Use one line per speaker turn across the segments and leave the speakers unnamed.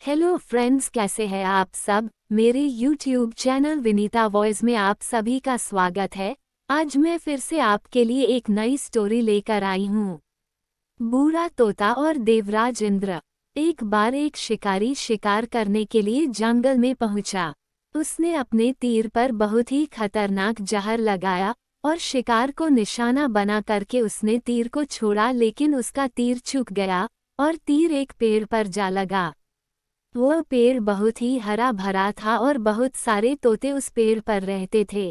Hello friends, कैसे हैं आप सब। मेरे यूट्यूब चैनल विनीता वॉइस में आप सभी का स्वागत है। आज मैं फिर से आपके लिए एक नई स्टोरी लेकर आई हूँ। बूढ़ा तोता और देवराज इंद्र। एक बार एक शिकारी शिकार करने के लिए जंगल में पहुंचा। उसने अपने तीर पर बहुत ही खतरनाक जहर लगाया और शिकार को निशाना बना करके उसने तीर को छोड़ा, लेकिन उसका तीर चूक गया और तीर एक पेड़ पर जा लगा। वह पेड़ बहुत ही हरा भरा था और बहुत सारे तोते उस पेड़ पर रहते थे।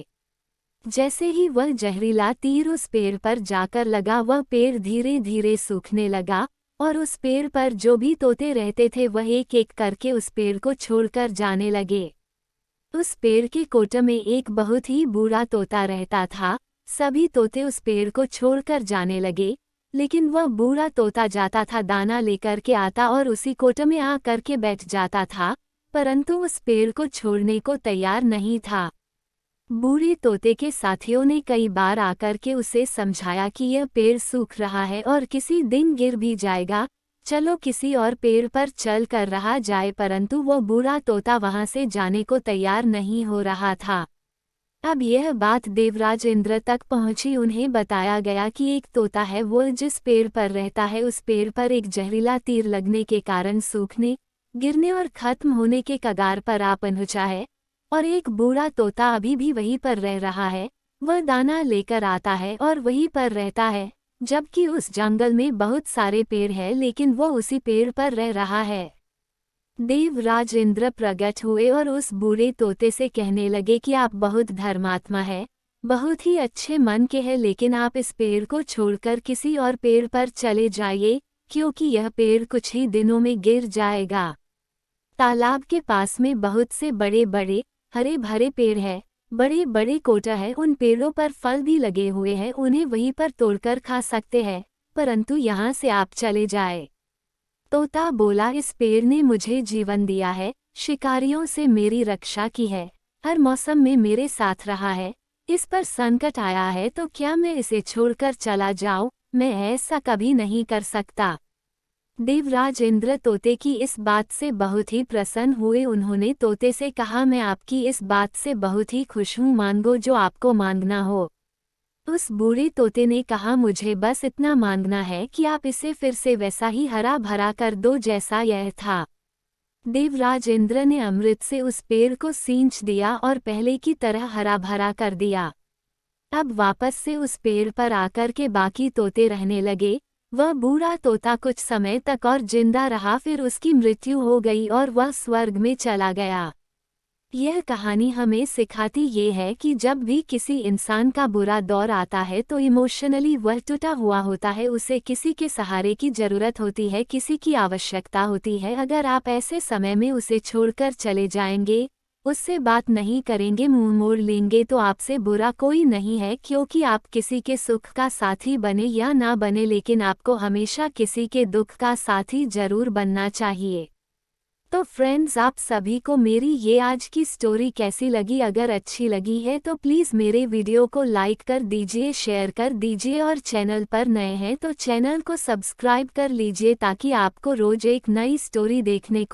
जैसे ही वह जहरीला तीर उस पेड़ पर जाकर लगा, वह पेड़ धीरे धीरे सूखने लगा और उस पेड़ पर जो भी तोते रहते थे वह एक एक करके उस पेड़ को छोड़कर जाने लगे। उस पेड़ के कोटे में एक बहुत ही बूढ़ा तोता रहता था। सभी तोते उस पेड़ को छोड़कर जाने लगे, लेकिन वह बूढ़ा तोता जाता था, दाना लेकर के आता और उसी कोटे में आ करके बैठ जाता था, परंतु उस पेड़ को छोड़ने को तैयार नहीं था। बूढ़े तोते के साथियों ने कई बार आकर के उसे समझाया कि यह पेड़ सूख रहा है और किसी दिन गिर भी जाएगा, चलो किसी और पेड़ पर चल कर रहा जाए, परंतु वो बूढ़ा तोता वहां से जाने को तैयार नहीं हो रहा था। अब यह बात देवराज इंद्र तक पहुंची। उन्हें बताया गया कि एक तोता है, वो जिस पेड़ पर रहता है उस पेड़ पर एक जहरीला तीर लगने के कारण सूखने, गिरने और खत्म होने के कगार पर आ पहुंचा है, और एक बूढ़ा तोता अभी भी वहीं पर रह रहा है। वह दाना लेकर आता है और वहीं पर रहता है, जबकि उस जंगल में बहुत सारे पेड़ हैं, लेकिन वो उसी पेड़ पर रह रहा है। देवराज इंद्र प्रकट हुए और उस बूढ़े तोते से कहने लगे कि आप बहुत धर्मात्मा है, बहुत ही अच्छे मन के हैं, लेकिन आप इस पेड़ को छोड़कर किसी और पेड़ पर चले जाइए, क्योंकि यह पेड़ कुछ ही दिनों में गिर जाएगा। तालाब के पास में बहुत से बड़े बड़े हरे भरे पेड़ हैं, बड़े बड़े कोटा है, उन पेड़ों पर फल भी लगे हुए हैं, उन्हें वहीं पर तोड़कर खा सकते हैं, परंतु यहाँ से आप चले जाए। तोता बोला, इस पेड़ ने मुझे जीवन दिया है, शिकारियों से मेरी रक्षा की है, हर मौसम में मेरे साथ रहा है, इस पर संकट आया है तो क्या मैं इसे छोड़कर चला जाऊं? मैं ऐसा कभी नहीं कर सकता। देवराज इंद्र तोते की इस बात से बहुत ही प्रसन्न हुए। उन्होंने तोते से कहा, मैं आपकी इस बात से बहुत ही खुश हूँ, मांगो जो आपको मांगना हो। उस बूढ़े तोते ने कहा, मुझे बस इतना मांगना है कि आप इसे फिर से वैसा ही हरा भरा कर दो जैसा यह था। देवराज इंद्र ने अमृत से उस पेड़ को सींच दिया और पहले की तरह हरा भरा कर दिया। अब वापस से उस पेड़ पर आकर के बाकी तोते रहने लगे। वह बूढ़ा तोता कुछ समय तक और जिंदा रहा, फिर उसकी मृत्यु हो गई और वह स्वर्ग में चला गया। यह कहानी हमें सिखाती ये है कि जब भी किसी इंसान का बुरा दौर आता है तो इमोशनली वह टूटा हुआ होता है, उसे किसी के सहारे की ज़रूरत होती है, किसी की आवश्यकता होती है। अगर आप ऐसे समय में उसे छोड़कर चले जाएंगे, उससे बात नहीं करेंगे, मुंह मोड़ लेंगे, तो आपसे बुरा कोई नहीं है, क्योंकि आप किसी के सुख का साथी बने या ना बने, लेकिन आपको हमेशा किसी के दुख का साथी जरूर बनना चाहिए। तो फ्रेंड्स, आप सभी को मेरी ये आज की स्टोरी कैसी लगी? अगर अच्छी लगी है तो प्लीज़ मेरे वीडियो को लाइक कर दीजिए, शेयर कर दीजिए, और चैनल पर नए हैं तो चैनल को सब्सक्राइब कर लीजिए, ताकि आपको रोज एक नई स्टोरी देखने को